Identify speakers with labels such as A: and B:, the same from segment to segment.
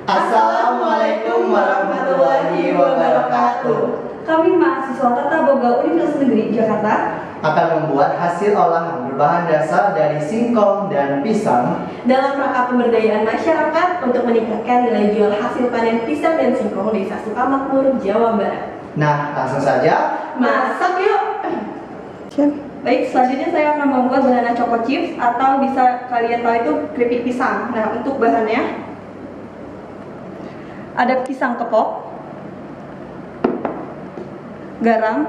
A: Assalamualaikum warahmatullahi wabarakatuh.
B: Kami mahasiswa Tata Boga Universitas Negeri Jakarta
A: akan membuat hasil olahan berbahan dasar dari singkong dan pisang
B: dalam rangka pemberdayaan masyarakat untuk meningkatkan nilai jual hasil panen pisang dan singkong Desa Sukamakmur, Jawa Barat.
A: Nah, langsung saja
B: Masak yuk! Baik, selanjutnya saya akan membuat banana choco chips atau bisa kalian tahu itu keripik pisang. Nah, untuk bahannya ada pisang kepok, garam,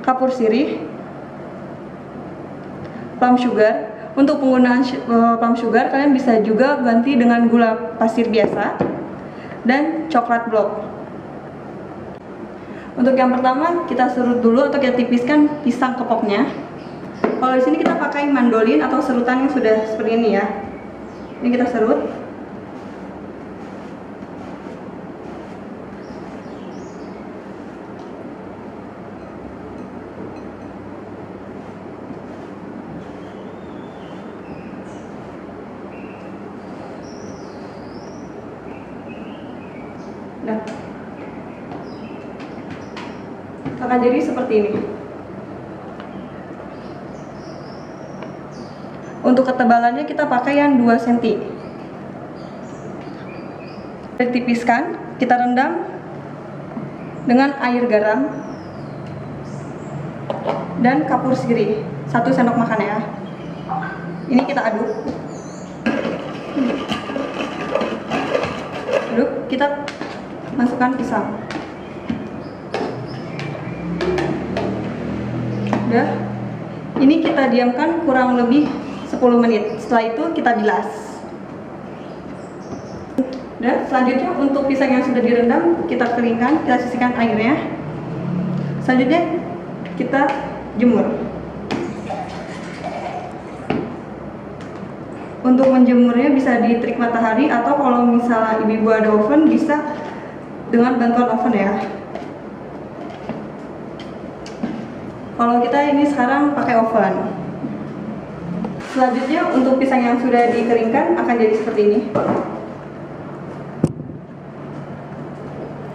B: kapur sirih, plum sugar. Untuk penggunaan plum sugar kalian bisa juga ganti dengan gula pasir biasa dan coklat block. Untuk yang pertama kita serut dulu atau kita tipiskan pisang kepoknya. Kalau di sini kita pakai mandolin atau serutan yang sudah seperti ini ya. Ini kita serut. Nah, akan jadi seperti ini. Untuk ketebalannya kita pakai yang 2 cm. Ditipiskan, kita rendam dengan air garam dan kapur sirih 1 sendok makan ya. Ini kita aduk. Kita masukkan pisang. Udah. Ini kita diamkan kurang lebih 10 menit. Setelah itu kita bilas. Udah, selanjutnya untuk pisang yang sudah direndam kita keringkan, kita sisihkan airnya. Selanjutnya kita jemur. Untuk menjemurnya bisa di terik matahari atau kalau misalnya ibu-ibu ada oven bisa dengan bantuan oven ya. Kalau kita ini sekarang pakai oven. Selanjutnya untuk pisang yang sudah dikeringkan akan jadi seperti ini.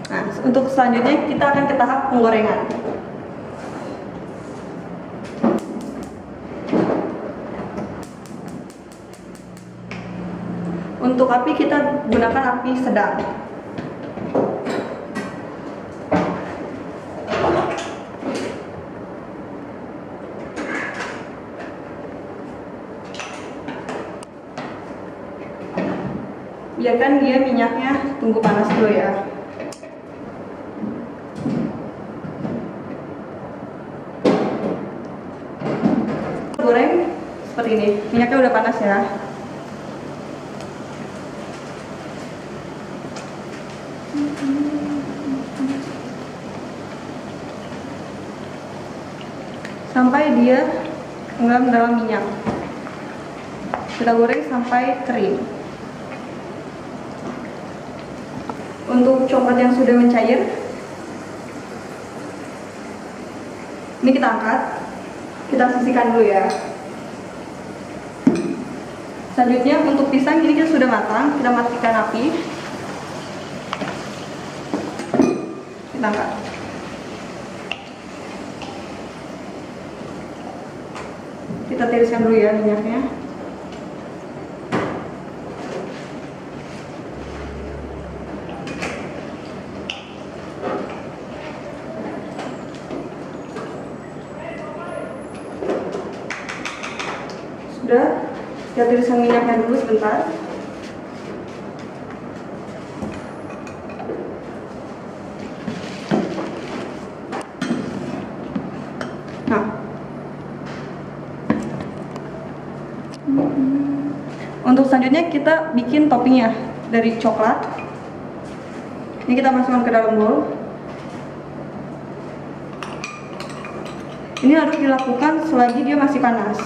B: Nah, untuk selanjutnya kita akan ke tahap penggorengan. Untuk api kita gunakan api sedang. Biarkan dia minyaknya tunggu panas dulu ya. Goreng seperti ini, minyaknya udah panas ya. Sampai dia tenggelam dalam minyak. Kita goreng sampai kering. Untuk coklat yang sudah mencair, ini kita angkat, kita sisihkan dulu ya. Selanjutnya untuk pisang ini kita sudah matang, kita matikan api, kita angkat. Kita tiriskan dulu ya minyaknya. Sudah, kita tiriskan minyaknya dulu sebentar. Nah, untuk selanjutnya kita bikin toppingnya dari coklat. Ini kita masukkan ke dalam bowl. Ini harus dilakukan selagi dia masih panas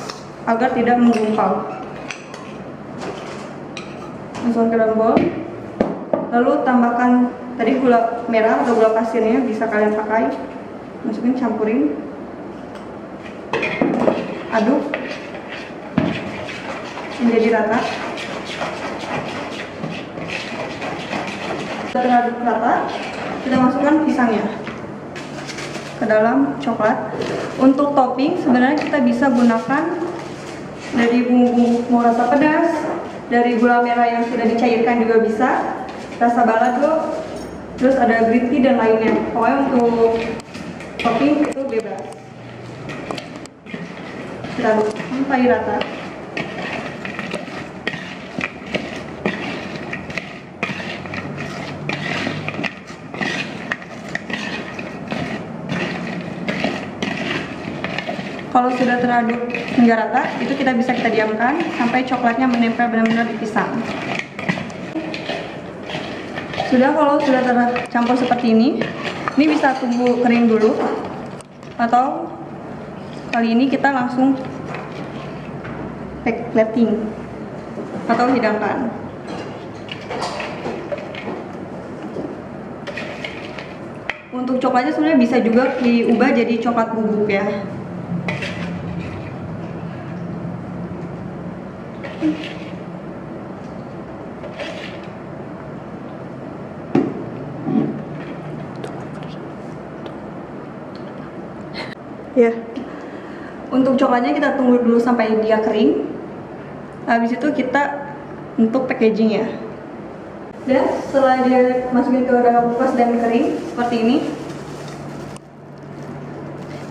B: agar tidak menggumpal. Masukkan ke dalam bowl. Lalu tambahkan tadi gula merah atau gula pasirnya, bisa kalian pakai. Masukin, campurin. Aduk. menjadi rata. Sudah teraduk rata, kita masukkan pisangnya ke dalam coklat. Untuk topping sebenarnya kita bisa gunakan dari bumbu mau rasa pedas, dari gula merah yang sudah dicairkan juga bisa, rasa balado, terus ada green tea dan lainnya. Pokoknya untuk topping itu bebas. Kita aduk sampai rata. Kalau sudah teraduk hingga rata, itu kita bisa diamkan sampai coklatnya menempel benar-benar di pisang. Kalau sudah tercampur seperti ini bisa tunggu kering dulu, atau kali ini kita langsung plating atau hidangkan. Untuk coklatnya sebenarnya bisa juga diubah jadi coklat bubuk ya. Ya, untuk coklatnya kita tunggu dulu sampai dia kering. Habis itu kita untuk packaging ya. Dan setelah dia masukin ke dalam kulkas dan kering seperti ini,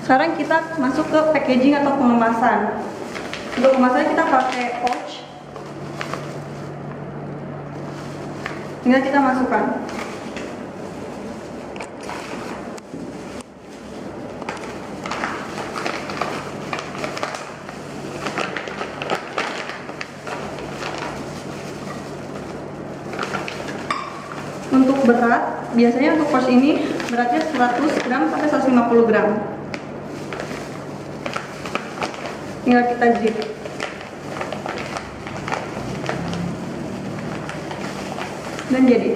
B: sekarang kita masuk ke packaging atau pengemasan. Untuk kemasannya kita pakai pouch. Tinggal kita masukkan. Untuk berat, biasanya untuk pouch ini beratnya 100 gram sampai 150 gram. Tinggal kita zip. Dan jadi.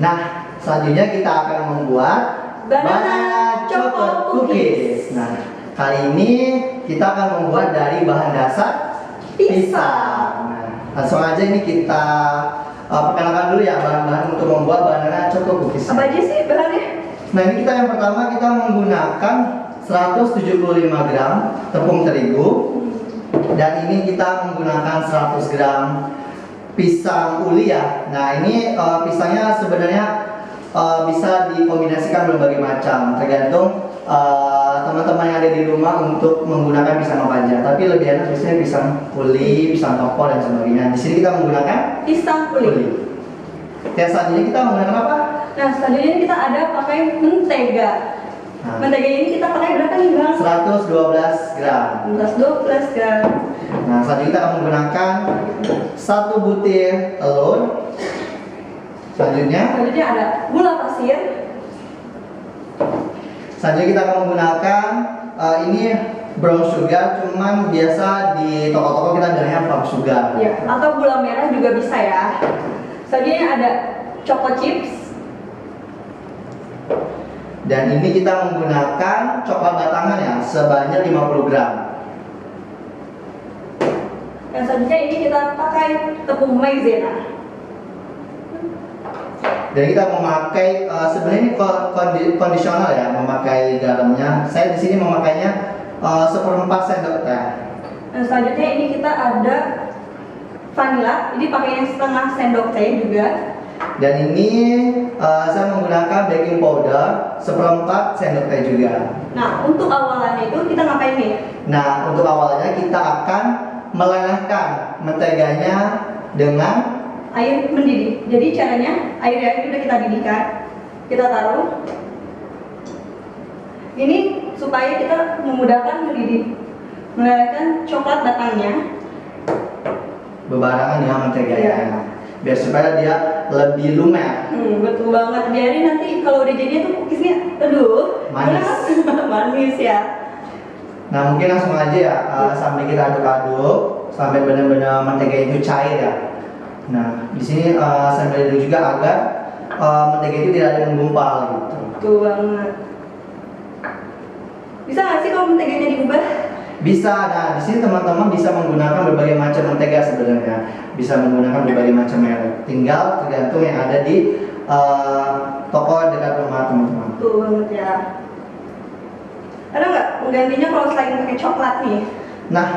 A: Nah, selanjutnya kita akan membuat banana chocolate cookies. Nah, kali ini kita akan membuat dari bahan dasar pisang. Nah, langsung aja ini kita perkenalkan dulu ya bahan-bahan untuk membuat banana chocolate cookies.
B: Apa aja sih bahannya?
A: Nah, ini kita yang pertama kita menggunakan 175 gram tepung terigu, dan ini kita menggunakan 100 gram pisang uli ya. Nah, ini pisangnya sebenarnya bisa dikombinasikan berbagai macam, tergantung teman-teman yang ada di rumah untuk menggunakan pisang apa aja. Tapi lebih enak biasanya pisang uli, pisang toko dan sebagainya. Di sini kita menggunakan
B: Pisang uli.
A: Ya, selanjutnya kita menggunakan apa?
B: Nah, selanjutnya kita ada pakai mentega.
A: Nah,
B: Mentega ini kita pakai berapa nih bang?
A: 112 gram.
B: 12 gram.
A: Nah, selanjutnya kita akan menggunakan 1 butir telur. Selanjutnya
B: ada gula pasir.
A: Selanjutnya kita akan menggunakan ini brown sugar, cuman biasa di toko-toko kita adanya palm sugar.
B: Ya, atau gula merah juga bisa ya. Selanjutnya ada choco chips.
A: Dan ini kita menggunakan coklat batangan ya, sebanyak 50 gram.
B: Dan selanjutnya ini kita pakai tepung maizena.
A: Dan kita memakai sebenarnya ini kondisional ya, memakai garamnya. Saya di sini memakainya 1/4 sendok teh.
B: Dan selanjutnya ini kita ada vanilla. Ini pakainya setengah sendok teh juga.
A: Dan ini saya menggunakan baking powder 1/4 sendok teh juga.
B: Nah, untuk awalannya itu kita ngapain nih?
A: Nah, untuk awalnya kita akan melelehkan menteganya dengan
B: Air mendidih. Jadi caranya air yang sudah kita didihkan, kita taruh. Ini supaya kita memudahkan mendidih, melelehkan coklat batangnya.
A: bebarengan dengan menteganya.
B: Iya.
A: Biar supaya dia lebih lumer.
B: Betul banget. Biarin nanti kalau udah jadi tuh cookiesnya, aduh,
A: Manis.
B: manis ya.
A: Nah, mungkin langsung aja ya, sampai kita aduk-aduk sampai benar-benar mentega itu cair ya. Nah, di sini sambil aduk juga agar mentega itu tidak ada yang menggumpal gitu.
B: Betul banget. Bisa nggak sih kalau menteganya diubah?
A: Bisa. Nah, di sini teman-teman bisa menggunakan berbagai macam mentega sebenarnya. Bisa menggunakan berbagai macam merek. Tinggal tergantung yang ada di toko dekat rumah teman-teman.
B: Betul banget ya. Ada nggak menggantinya kalau selain pakai coklat nih?
A: Nah,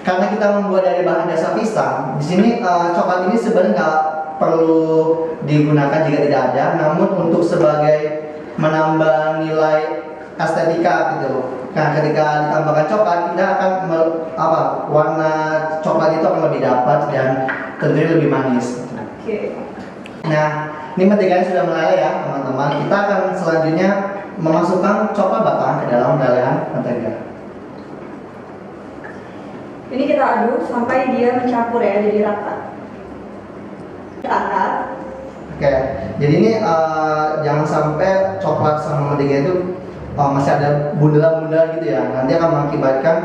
A: karena kita membuat dari bahan dasar pisang, di sini coklat ini sebenarnya nggak perlu digunakan jika tidak ada. Namun untuk sebagai menambah nilai estetika gitu. Nah, ketika ditambahkan coklat, kita akan warna coklat itu akan lebih dapat dan tentunya lebih manis.
B: Oke.
A: Nah, ini menteganya sudah meleleh ya teman-teman. Kita akan selanjutnya memasukkan coklat batang ke dalam lelehan mentega.
B: Ini kita aduk sampai dia mencampur ya, jadi rata. Kita angkat.
A: Oke, jadi ini jangan sampai coklat sama mentega itu masih ada bundelan-bundelan gitu ya. Nanti akan mengakibatkan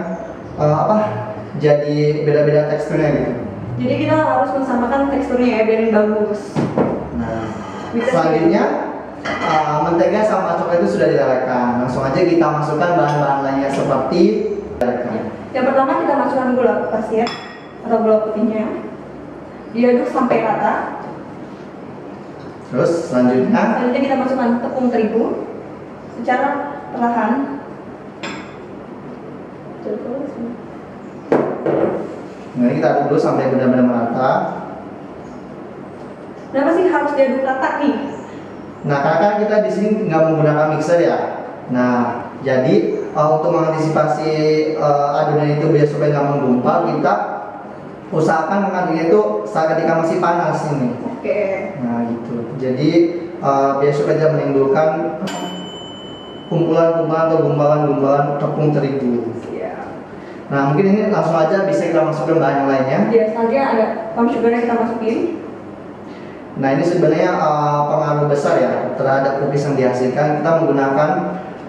A: jadi beda-beda teksturnya gitu.
B: Jadi kita harus mensamakan teksturnya ya, biarin bagus.
A: Nah, selanjutnya mentega sama coklat itu sudah dilelehkan. Langsung aja kita masukkan bahan-bahan lainnya seperti
B: Yang pertama kita masukkan gula pasir atau gula putihnya. Diaduk sampai rata.
A: Terus selanjutnya
B: kita masukkan tepung terigu secara perlahan.
A: Nah, kita aduk dulu sampai benar-benar merata.
B: Kenapa sih harus diaduk rata nih?
A: Nah, karena kita di sini nggak menggunakan mixer ya. Nah, jadi untuk mengantisipasi adonan itu biar supaya nggak menggumpal, kita usahakan mengaduknya itu saat ketika masih panas ini.
B: Oke.
A: Nah, gitu. Jadi biar supaya tidak menimbulkan kumpulan-kumpulan atau gumpalan-gumpalan tepung terigu.
B: Iya.
A: Nah, mungkin ini langsung aja bisa kita masukkan bahan yang lainnya.
B: Ya, selanjutnya ada palm sugar yang kita masukin.
A: Nah, ini sebenarnya pengaruh besar ya terhadap cookies yang dihasilkan. Kita menggunakan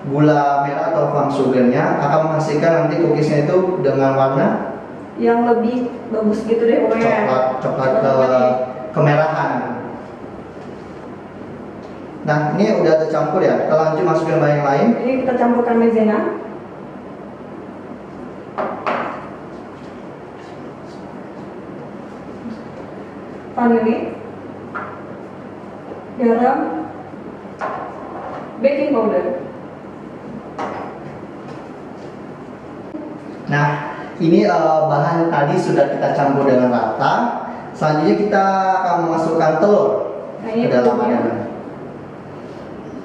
A: gula merah atau palm sugarnya akan menghasilkan nanti cookiesnya itu dengan warna
B: yang lebih bagus gitu deh pokoknya.
A: coklat kemerahan. Nah, ini udah tercampur ya. Kita lanjut masukin bahan yang lain.
B: Ini kita campurkan maizena. Vanili, garam, baking powder.
A: Nah, ini bahan tadi sudah kita campur dengan rata. Selanjutnya kita akan memasukkan telur
B: Nah, ini
A: ke dalam
B: telurnya.
A: adonan.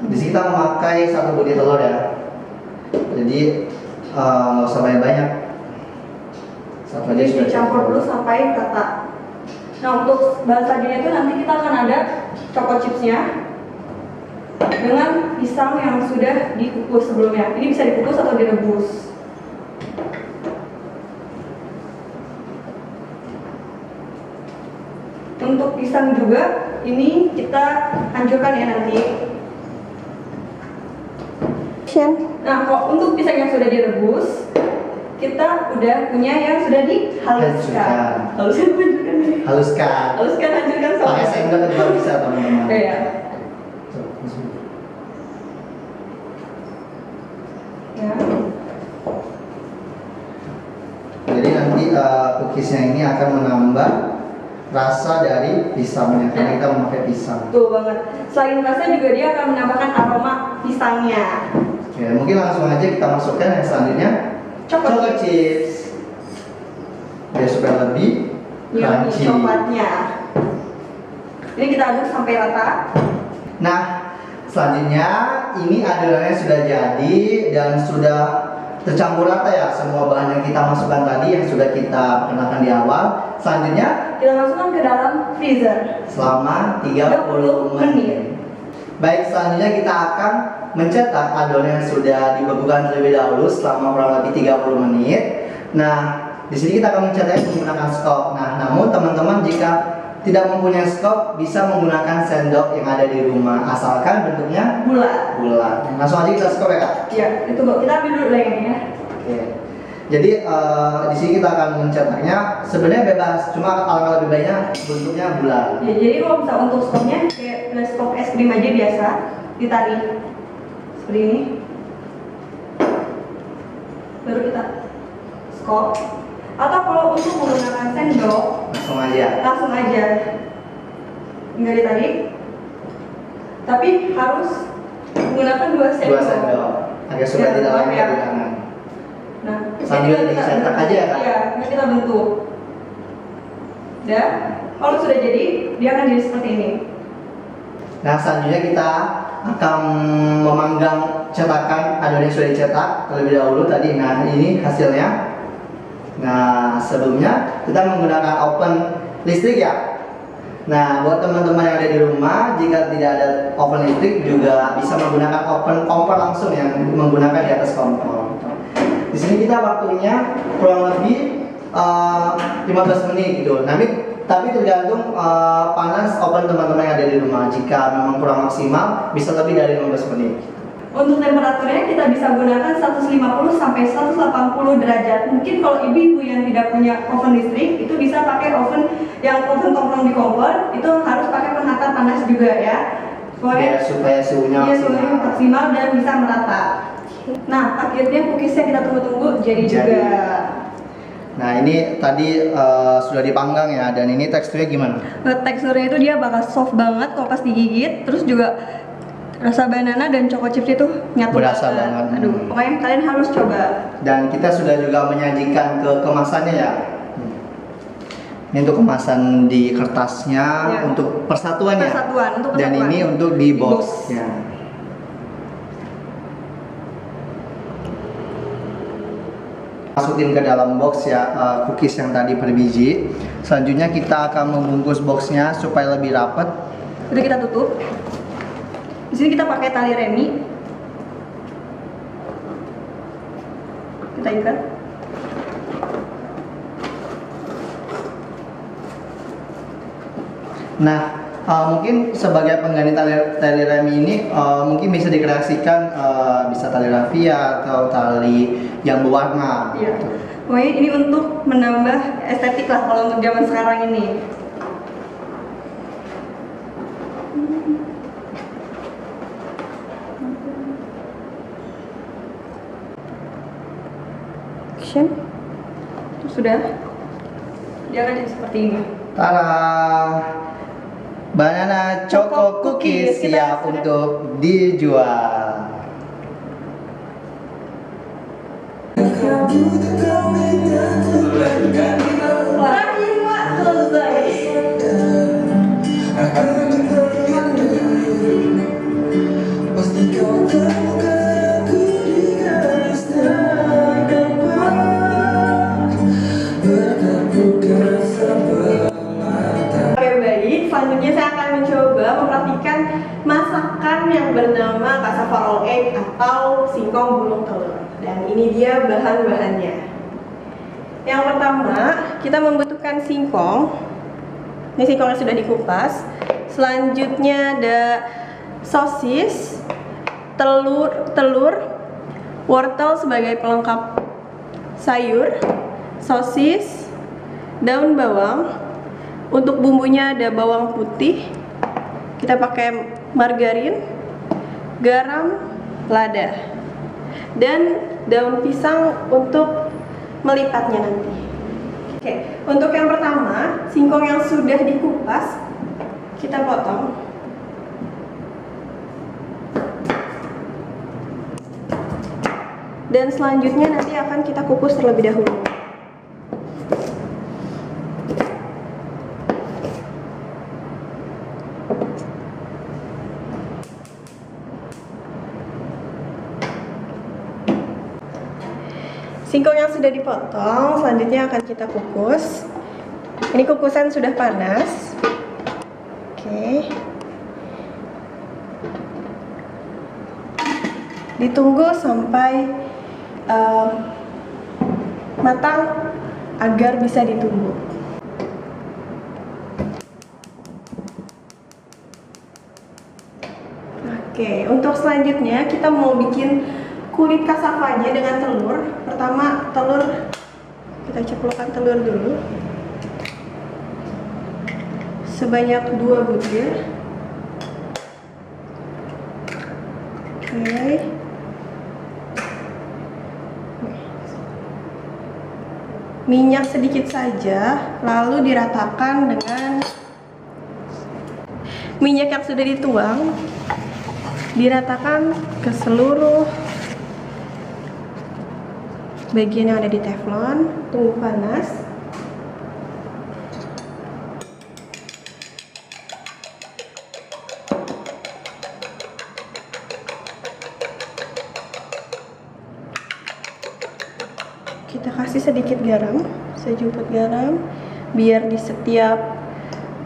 A: Di sini kita memakai 1 butir telur ya. Jadi nggak usah banyak-banyak. Satu aja
B: Jadi
A: sudah
B: dicampur dulu sampai rata. Nah, untuk bahan selanjutnya itu nanti kita akan ada choco chipsnya dengan pisang yang sudah dikukus sebelumnya. Ini bisa dikukus atau direbus. Untuk pisang juga ini kita hancurkan ya nanti. Nah, kalau untuk pisang yang sudah direbus, kita udah punya yang sudah dihaluskan.
A: Haluskan.
B: Hancurkan sama.
A: Pakai sendok juga bisa teman-teman.
B: Iya. Ya.
A: Jadi nanti cookiesnya ini akan menambah rasa dari pisangnya karena kita memakai pisang.
B: Betul banget. Selain rasa juga dia akan menambahkan aroma pisangnya.
A: Oke, mungkin langsung aja kita masukkan yang selanjutnya chocolate chips. Biar supaya lebih
B: Yummy
A: crunchy.
B: coklatnya. Ini kita aduk sampai rata.
A: Nah, selanjutnya ini adonannya sudah jadi dan sudah tercampur rata ya semua bahan yang kita masukkan tadi yang sudah kita perkenalkan di awal. Selanjutnya
B: Kita masukkan ke dalam freezer
A: selama 30 menit. Baik, selanjutnya kita akan mencetak adonan yang sudah dibekukan terlebih dahulu selama kurang lebih 30 menit. Nah, di sini kita akan mencetaknya menggunakan skop. Nah, namun teman-teman jika tidak mempunyai skop bisa menggunakan sendok yang ada di rumah asalkan bentuknya
B: bulat.
A: Langsung aja kita skop ya kak.
B: Iya, itu kok. Kita ambil dulu yang ini ya.
A: Oke. Jadi di sini kita akan mencetaknya sebenarnya bebas, cuma alangkah lebih baiknya bentuknya bulat.
B: Ya, jadi kalau bisa untuk skopnya kayak skop es krim aja biasa, ditarik seperti ini. skop, atau kalau untuk menggunakan sendok langsung aja nggak ditarik, tapi harus menggunakan 2 sendok.
A: 2 sendok agar supaya
B: Ya,
A: tidak
B: maaf
A: lengket
B: ya.
A: di tangan.
B: Nah,
A: Sambil
B: ini
A: dicetak aja ya, Kak?
B: Iya, ini kita bentuk. Dan kalau sudah jadi, dia akan jadi seperti ini.
A: Nah, selanjutnya kita akan memanggang cetakan adonan yang sudah dicetak terlebih dahulu tadi. Nah, ini hasilnya. Nah, sebelumnya kita menggunakan oven listrik ya. Nah, buat teman-teman yang ada di rumah, jika tidak ada oven listrik juga bisa menggunakan oven kompor langsung yang menggunakan di atas kompor. Di sini kita waktunya kurang lebih 15 menit gitu. Tapi tergantung panas oven teman-teman yang ada di rumah. Jika memang kurang maksimal, bisa lebih dari 15 menit.
B: Untuk temperaturnya kita bisa gunakan 150 sampai 180 derajat. Mungkin kalau ibu-ibu yang tidak punya oven listrik itu bisa pakai oven tongkrong di kompor, itu harus pakai penata panas juga ya.
A: Supaya suhunya
B: maksimal dan bisa merata. Nah, akhirnya cookiesnya kita tunggu-tunggu jadi juga.
A: Nah, ini tadi sudah dipanggang ya, dan ini teksturnya gimana?
B: Teksturnya itu dia bakal soft banget kalau pas digigit, terus juga rasa banana dan choco chips itu nyatu
A: Berasa banget.
B: Aduh, pokoknya kalian harus coba.
A: Dan kita sudah juga menyajikan ke kemasannya ya. Ini untuk kemasan di kertasnya,
B: Ya.
A: untuk persatuan ya.
B: Untuk
A: Dan
B: persatuan.
A: ini untuk di box. Ya. Masukin ke dalam box ya cookies yang tadi per biji. Selanjutnya kita akan membungkus boxnya supaya lebih rapat.
B: Udah kita tutup. Di sini kita pakai tali remi. Kita ikat.
A: Nah, mungkin sebagai pengganti tali remi ini mungkin bisa dikreasikan bisa tali rafia atau tali yang berwarna.
B: Iya. Pokoknya ini untuk menambah estetik lah kalau untuk zaman sekarang ini. Action. Sudah. Dia akan jadi seperti ini.
A: Tada! Banana choco cookies siap untuk dijual.
B: Terakhir Pak, selesai. Oke baik, selanjutnya saya akan mencoba memperhatikan masakan yang bernama cassava egg atau singkong gulung telur. Dan ini dia bahan-bahannya. Yang pertama, kita membutuhkan singkong. Ini singkongnya sudah dikupas. Selanjutnya ada sosis, telur, wortel sebagai pelengkap sayur, sosis, daun bawang. Untuk bumbunya ada bawang putih, kita pakai margarin, garam, lada, dan daun pisang untuk melipatnya nanti. Oke, untuk yang pertama, singkong yang sudah dikupas kita potong. Dan selanjutnya nanti akan kita kukus terlebih dahulu. Singkong yang sudah dipotong, selanjutnya akan kita kukus. Ini kukusan sudah panas. Oke. Ditunggu sampai matang agar bisa ditunggu. Oke, untuk selanjutnya kita mau bikin kulit cassavanya dengan telur. Pertama telur, kita ceplokkan telur dulu sebanyak 2 butir. Oke. minyak sedikit saja, lalu diratakan dengan minyak yang sudah dituang, diratakan ke seluruh bagian yang ada di teflon. Tunggu panas. Kita kasih sedikit garam, sejumput garam, biar di setiap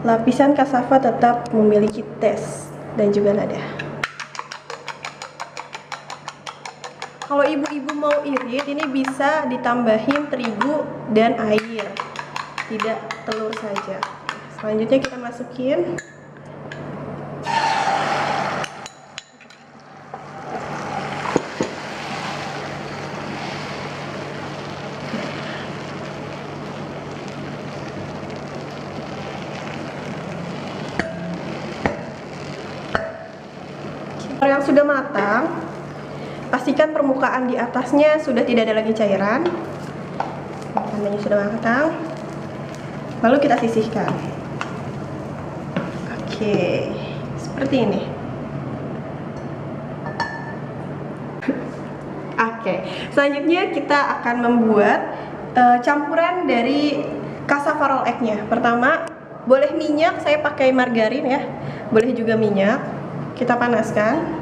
B: lapisan cassava tetap memiliki taste dan juga lada. Kalau ibu-ibu mau irit, ini bisa ditambahin terigu dan air, tidak telur saja. Selanjutnya kita masukin yang sudah matang. Pastikan permukaan di atasnya sudah tidak ada lagi cairan. Tandanya sudah matang. Lalu kita sisihkan. Oke, seperti ini. Oke, selanjutnya kita akan membuat campuran dari cassava roll egg-nya. Pertama, boleh minyak, saya pakai margarin ya. Boleh juga minyak. Kita panaskan.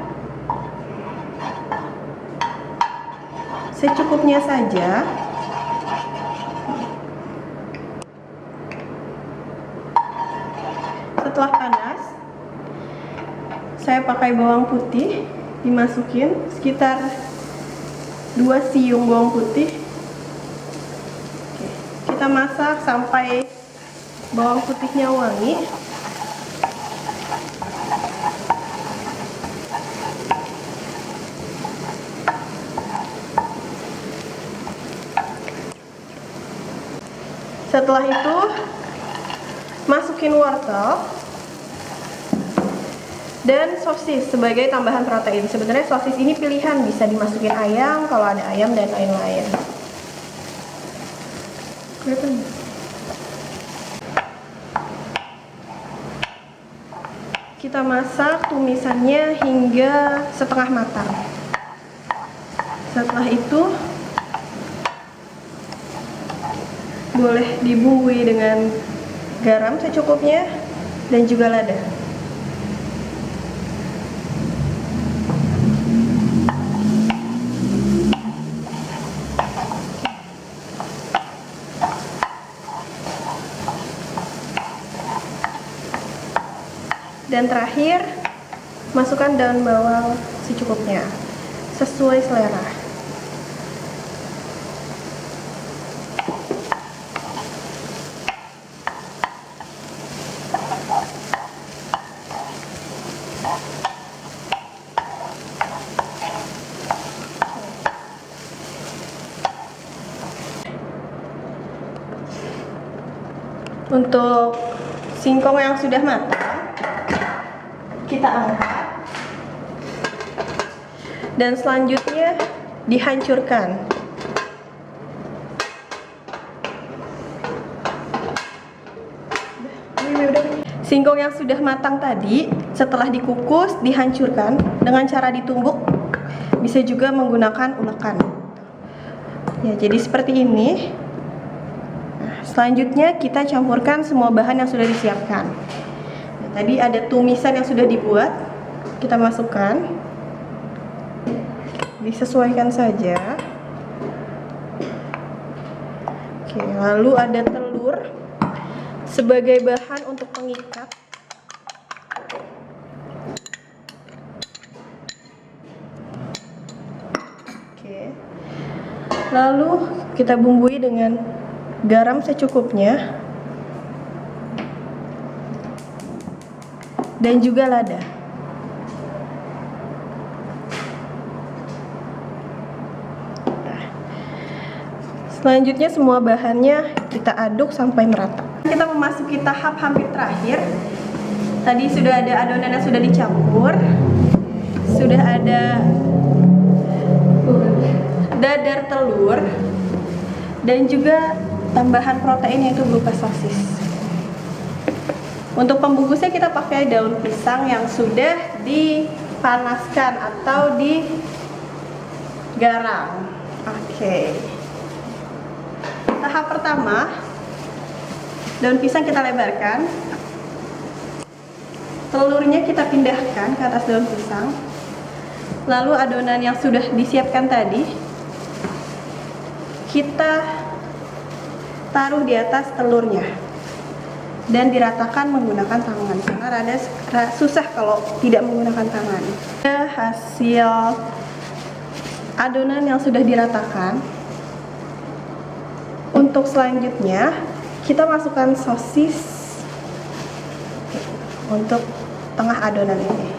B: Secukupnya saja. Setelah panas, saya pakai bawang putih, dimasukin sekitar 2 siung bawang putih. Oke, kita masak sampai bawang putihnya wangi. Setelah itu masukin wortel dan sosis sebagai tambahan protein. Sebenarnya sosis ini pilihan, bisa dimasukin ayam kalau ada ayam dan lain-lain. Kita masak tumisannya hingga setengah matang. Setelah itu boleh dibumbui dengan garam secukupnya dan juga lada. Dan terakhir, masukkan daun bawang secukupnya, sesuai selera. Untuk singkong yang sudah matang, kita angkat dan selanjutnya dihancurkan. Singkong yang sudah matang tadi setelah dikukus dihancurkan dengan cara ditumbuk, bisa juga menggunakan ulekan. Ya, jadi seperti ini. Selanjutnya kita campurkan semua bahan yang sudah disiapkan. Nah, tadi ada tumisan yang sudah dibuat, kita masukkan, disesuaikan saja. Oke, lalu ada telur sebagai bahan untuk pengikat. Oke, lalu kita bumbui dengan garam secukupnya dan juga lada. Selanjutnya semua bahannya kita aduk sampai merata. Kita memasuki tahap hampir terakhir. Tadi sudah ada adonan yang sudah dicampur, sudah ada dadar telur dan juga tambahan protein yaitu berupa sosis. Untuk pembungkusnya kita pakai daun pisang yang sudah dipanaskan atau digarang. Oke. Tahap pertama, daun pisang kita lebarkan. Telurnya kita pindahkan ke atas daun pisang. Lalu adonan yang sudah disiapkan tadi kita taruh di atas telurnya dan diratakan menggunakan tangan karena rada susah kalau tidak menggunakan tangan. Hasil adonan yang sudah diratakan. Untuk selanjutnya kita masukkan sosis untuk tengah adonan ini.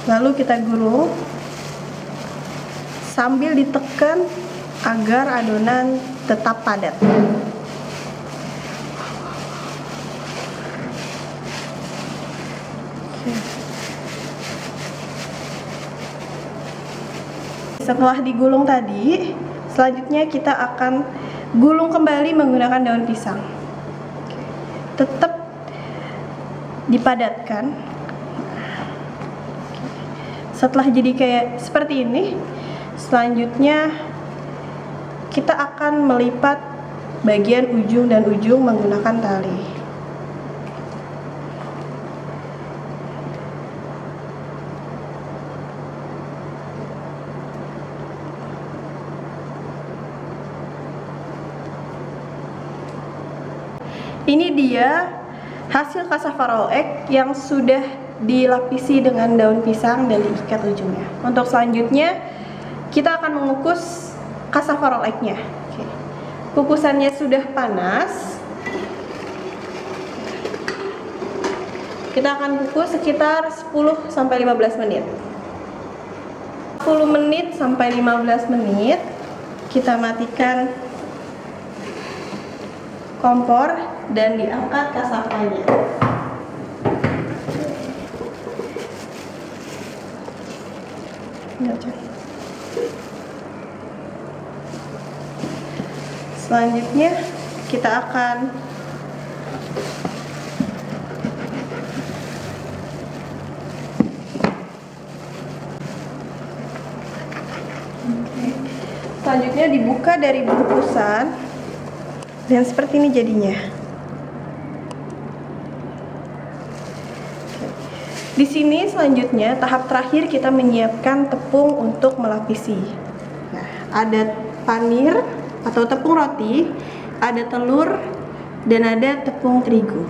B: Lalu kita gulung sambil ditekan agar adonan tetap padat. Setelah digulung tadi, selanjutnya kita akan gulung kembali menggunakan daun pisang. Tetap dipadatkan. Setelah jadi kayak seperti ini, selanjutnya kita akan melipat bagian ujung dan ujung menggunakan tali. Ini dia hasil cassava roll egg yang sudah dilapisi dengan daun pisang dan diikat ujungnya. Untuk selanjutnya kita akan mengukus cassava roll egg-nya. Oke. Kukusannya sudah panas. Kita akan kukus sekitar 10 sampai 15 menit. 10 menit sampai 15 menit kita matikan kompor dan diangkat cassavanya. Selanjutnya kita akan dibuka dari bungkusan dan seperti ini jadinya. Di sini selanjutnya tahap terakhir kita menyiapkan tepung untuk melapisi. Nah, ada panir atau tepung roti, ada telur, dan ada tepung terigu.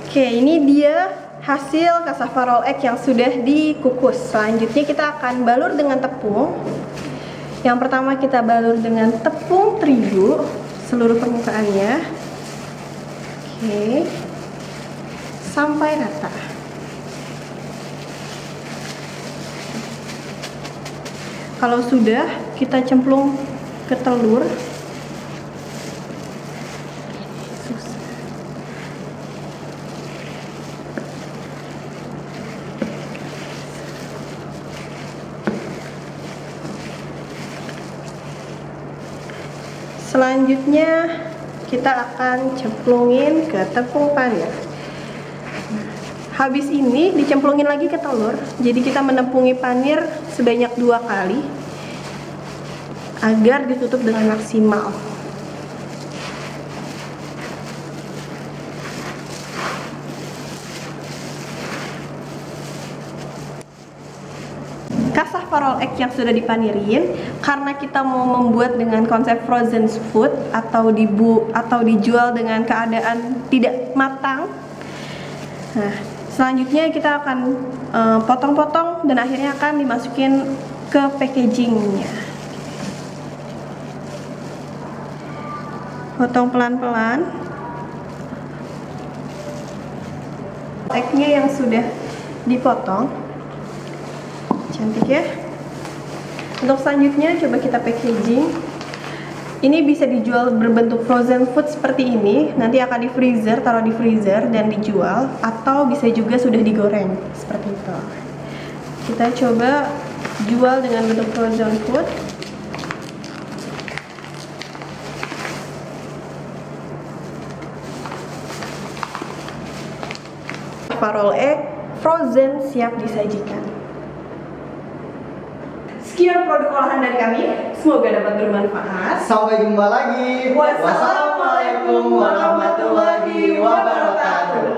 B: Oke, ini dia hasil cassava roll egg yang sudah dikukus. Selanjutnya kita akan balur dengan tepung. Yang pertama kita balur dengan tepung terigu seluruh permukaannya. Oke, sampai rata. Kalau sudah, kita cemplung ke telur. Selanjutnya kita akan cemplungin ke tepung panir. Habis ini dicemplungin lagi ke telur. Jadi kita menempungi panir sebanyak 2 kali agar ditutup dengan maksimal. Cassava roll egg yang sudah dipanirin, karena kita mau membuat dengan konsep frozen food atau dijual dengan keadaan tidak matang. Nah, selanjutnya kita akan potong-potong dan akhirnya akan dimasukin ke packagingnya. Potong pelan-pelan. Egg-nya yang sudah dipotong. Cantik ya. Untuk selanjutnya coba kita packaging. Ini bisa dijual berbentuk frozen food seperti ini. Nanti akan di freezer, taruh di freezer dan dijual. Atau bisa juga sudah digoreng seperti itu. Kita coba jual dengan bentuk frozen food.
C: farol egg frozen siap disajikan. Sekian produk olahan dari kami, semoga dapat bermanfaat.
A: Sampai jumpa lagi.
C: Wassalamualaikum warahmatullahi wabarakatuh.